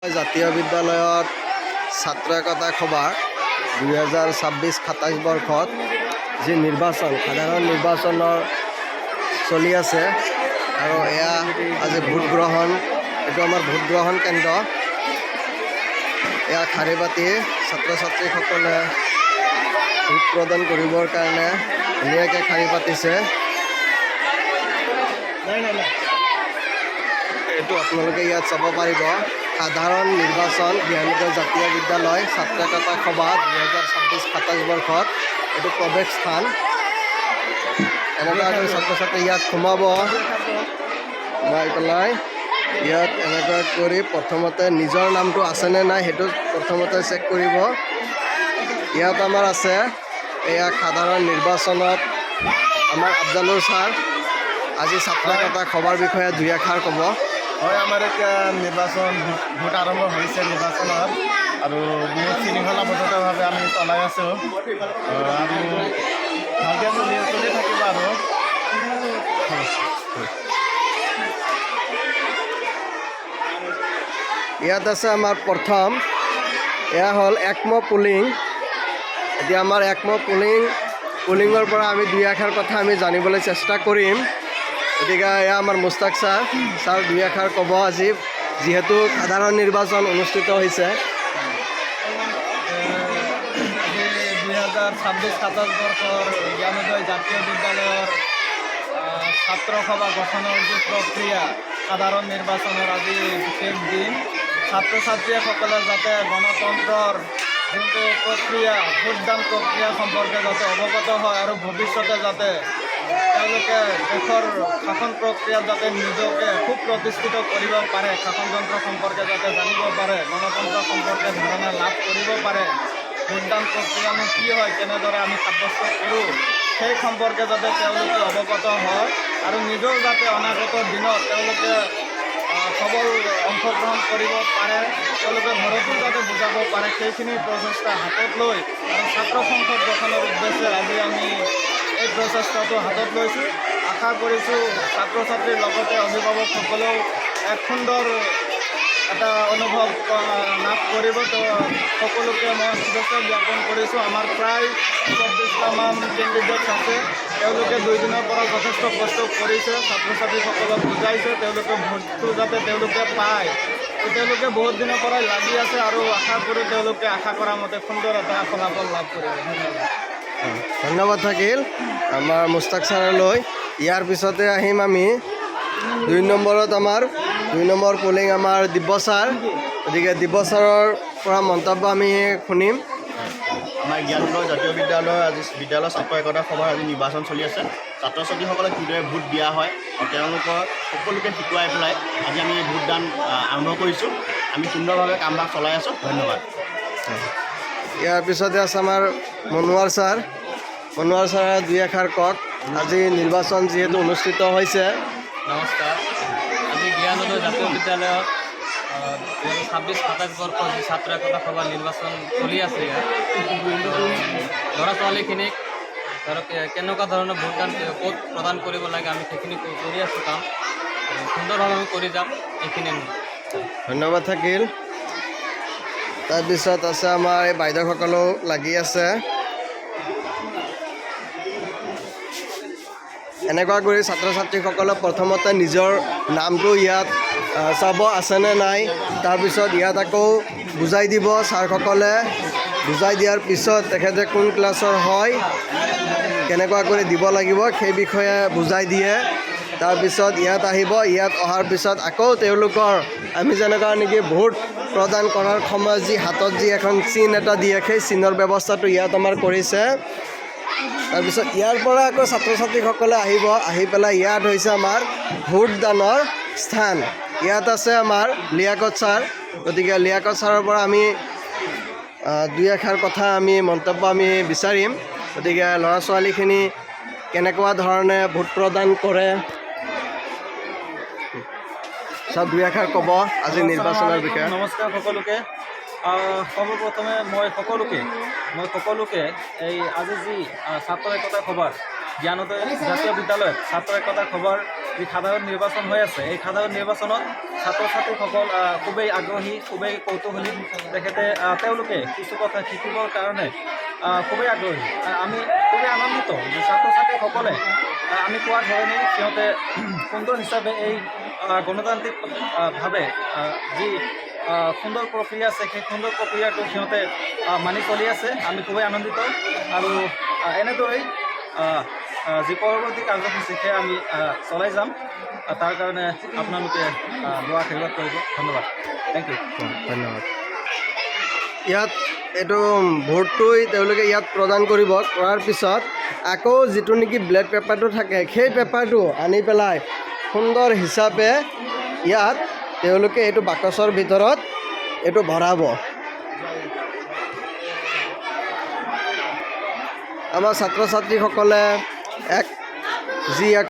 জাতীয় বিদ্যালয়ত ছাত্ৰ একতা সভা 2026-27 বৰ্ষত যি নিৰ্বাচন সাধাৰণ নিৰ্বাচনৰ চলি আছে আৰু এয়া আজি ভোট গ্ৰহণ এইটো আমাৰ ভোট গ্ৰহণ কেন্দ্ৰ এয়া খাৰী পাতি ছাত্ৰ ছাত্ৰীসকলে ভোট প্ৰদান কৰিবৰ কাৰণে ধুনীয়াকৈ খাৰী পাতিছে এইটো আপোনালোকে ইয়াত চাব পাৰিব সাধাৰণ নিৰ্বাচন জ্ঞানগড় জাতীয় বিদ্যালয় ছাত্ৰ একতা সভা 2026-27 বৰ্ষত এইটো প্ৰৱেশ স্থান এনেকুৱাকৈ ছাত্ৰ ছাত্ৰী ইয়াত সোমাব সোমাই পেলাই ইয়াত এনেকুৱা কৰি প্ৰথমতে নিজৰ নামটো আছেনে নাই সেইটো প্ৰথমতে চেক কৰিব ইয়াত আমাৰ আছে এয়া সাধাৰণ নিৰ্বাচনত আমাৰ আফজালুৰ ছাৰ আজি ছাত্ৰ একতা সভাৰ বিষয়ে দুই এষাৰ ক'ব হয় আমাৰ এতিয়া নিৰ্বাচন ভোট আৰম্ভ হৈছে নিৰ্বাচনত আৰু বহুত শৃংখলাবদ্ধভাৱে আমি চলাই আছোঁ আৰু ভালকৈ চলি থাকিব আৰু ইয়াত আছে আমাৰ প্ৰথম এয়া হ'ল একমত পুলিং এতিয়া আমাৰ একমত পুলিঙৰ পৰা আমি দুই এষাৰ কথা আমি জানিবলৈ চেষ্টা কৰিম গতিকে এয়া আমাৰ মুস্তাক ছাৰ দুই এষাৰ ক'ব আজি যিহেতু সাধাৰণ নিৰ্বাচন অনুষ্ঠিত হৈছে 2026-27 বৰ্ষৰ জ্ঞানোদয় জাতীয় বিদ্যালয়ৰ ছাত্ৰ সভা গঠনৰ যি প্ৰক্ৰিয়া সাধাৰণ নিৰ্বাচনৰ আজি বিশেষ দিন ছাত্ৰ ছাত্ৰীসকলে যাতে গণতন্ত্ৰৰ যোনটো প্ৰক্ৰিয়া ভোটদান প্ৰক্ৰিয়া সম্পৰ্কে যাতে অৱগত হয় আৰু ভৱিষ্যতে যাতে তেওঁলোকে দেশৰ শাসন প্ৰক্ৰিয়াত যাতে নিজকে খুব প্ৰতিষ্ঠিত কৰিব পাৰে শাসনযন্ত্ৰ সম্পৰ্কে যাতে জানিব পাৰে গণতন্ত্ৰ সম্পৰ্কে ধাৰণা লাভ কৰিব পাৰে ভোটদান প্ৰক্ৰিয়ানো কি হয় কেনেদৰে আমি সাব্যস্ত কৰোঁ সেই সম্পৰ্কে যাতে তেওঁলোকে অৱগত হয় আৰু নিজৰ যাতে অনাগত দিনত তেওঁলোকে সবল অংশগ্ৰহণ কৰিব পাৰে তেওঁলোকে ঘৰতো যাতে বুজাব পাৰে সেইখিনি প্ৰচেষ্টা হাতত লৈ আৰু ছাত্ৰ সংসদ গঠনৰ উদ্দেশ্যে আজি আমি এই প্ৰচেষ্টাটো হাতত লৈছোঁ আশা কৰিছোঁ ছাত্ৰ ছাত্ৰীৰ লগতে অভিভাৱকসকলেও এক সুন্দৰ এটা অনুভৱ লাভ কৰিব তো সকলোকে মই শুভেচ্ছা জ্ঞাপন কৰিছোঁ আমাৰ প্ৰায় 24টামান কেণ্ডিডেট আছে তেওঁলোকে 2 দিনৰ পৰা যথেষ্ট কষ্ট কৰিছে ছাত্ৰ ছাত্ৰীসকলক বুজাইছে তেওঁলোকে ভোটটো যাতে তেওঁলোকে পায় তেওঁলোকে বহুত দিনৰ পৰাই লাগি আছে আৰু আশা কৰোঁ তেওঁলোকে আশা কৰা মতে সুন্দৰ এটা ফলাফল লাভ কৰিব ধন্যবাদ থাকিল আমাৰ মুস্তাক ছাৰলৈ ইয়াৰ পিছতে আহিম আমি 2 নম্বৰত আমাৰ 2 নম্বৰ পুলিং আমাৰ দিব্য ছাৰ গতিকে দিব্য ছাৰৰ পৰা মন্তব্য আমি শুনিম আমাৰ জ্ঞানগড় জাতীয় বিদ্যালয় আজি বিদ্যালয় ছাত্ৰ একতা সভাৰ আজি নিৰ্বাচন চলি আছে ছাত্ৰ ছাত্ৰীসকলক কিদৰে ভোট দিয়া হয় আৰু তেওঁলোকৰ সকলোকে শিকোৱাই পেলাই আজি আমি ভোটদান আৰম্ভ কৰিছোঁ আমি সুন্দৰভাৱে কামভাগ চলাই আছোঁ ধন্যবাদ ইয়াৰ পিছতে আছে আমাৰ মনোৱাৰ ছাৰে দুই এষাৰ কওক আজি নিৰ্বাচন যিহেতু অনুষ্ঠিত হৈছে নমস্কাৰ আজি জ্ঞানোদয় জাতীয় বিদ্যালয়ত 2026-27 বৰ্ষৰ যি ছাত্ৰ একতা সভা নিৰ্বাচন চলি আছে ল'ৰা ছোৱালীখিনিক ধৰক কেনেকুৱা ধৰণৰ ভোটদান ক'ত প্ৰদান কৰিব লাগে আমি সেইখিনি কৰি আছোঁ কাম সুন্দৰভাৱে আমি কৰি যাম এইখিনি ধন্যবাদ থাকিল তাৰপিছত আছে আমাৰ এই বাইদেউসকলেও লাগি আছে এনেকুৱা কৰি ছাত্ৰ ছাত্ৰীসকলে প্ৰথমতে নিজৰ নামটো ইয়াত চাব আছেনে নাই তাৰপিছত ইয়াত আকৌ বুজাই দিব ছাৰসকলে বুজাই দিয়াৰ পিছত তেখেতে কোন ক্লাছৰ হয় কেনেকুৱা কৰি দিব লাগিব সেই বিষয়ে বুজাই দিয়ে তাৰপিছত ইয়াত আহিব ইয়াত অহাৰ পিছত আকৌ তেওঁলোকৰ আমি যেনেকুৱা নেকি ভোট প্ৰদান কৰাৰ সময়ত যি হাতত যি এখন চিন এটা দিয়ে সেই চিনৰ ব্যৱস্থাটো ইয়াত আমাৰ কৰিছে তাৰপিছত ইয়াৰ পৰা আকৌ ছাত্ৰ ছাত্ৰীসকলে আহি পেলাই ইয়াত হৈছে আমাৰ ভোটদানৰ স্থান ইয়াত আছে আমাৰ লিয়াকত ছাৰ গতিকে লিয়াকত ছাৰৰ পৰা আমি দুই এষাৰ কথা আমি মন্তব্য আমি বিচাৰিম গতিকে ল'ৰা ছোৱালীখিনি কেনেকুৱা ধৰণে ভোট প্ৰদান কৰে চব দুই এষাৰ ক'ব আজি নিৰ্বাচনৰ বিষয়ে নমস্কাৰ সকলোকে সৰ্বপ্ৰথমে মই সকলোকে এই আজি যি ছাত্ৰ একতা সভাৰ জ্ঞানোদয় জাতীয় বিদ্যালয়ত ছাত্ৰ একতা সভাৰ যি সাধাৰণ নিৰ্বাচন হৈ আছে এই সাধাৰণ নিৰ্বাচনত ছাত্ৰ ছাত্ৰীসকল খুবেই আগ্ৰহী খুবেই কৌতূহলী তেখেতে তেওঁলোকে কিছু কথা শিকিবৰ কাৰণে খুবেই আগ্ৰহী আমি খুবেই আনন্দিত যে ছাত্ৰ ছাত্ৰীসকলে আমি কোৱা ধৰণেই সিহঁতে সুন্দৰ হিচাপে এই গণতান্ত্ৰিকভাৱে যি সুন্দৰ প্ৰক্ৰিয়া আছে সেই সুন্দৰ প্ৰক্ৰিয়াটো সিহঁতে মানি চলি আছে আমি খুবেই আনন্দিত আৰু এনেদৰেই যি পৰৱৰ্তী কাৰ্যসূচী সেয়া আমি চলাই যাম তাৰ কাৰণে আপোনালোকে দোৱা আশীৰ্বাদ কৰিব ধন্যবাদ থেংক ইউ ধন্যবাদ ইয়াত এইটো ভোটটোই তেওঁলোকে ইয়াত প্ৰদান কৰিব কৰাৰ পিছত আকৌ যিটো নেকি ব্লেড পেপাৰটো থাকে সেই পেপাৰটো আনি পেলাই সুন্দৰ হিচাপে ইয়াত তেওঁলোকে এইটো বাকচৰ ভিতৰত এইটো ভৰাব আমাৰ ছাত্ৰ ছাত্ৰীসকলে এক যি এক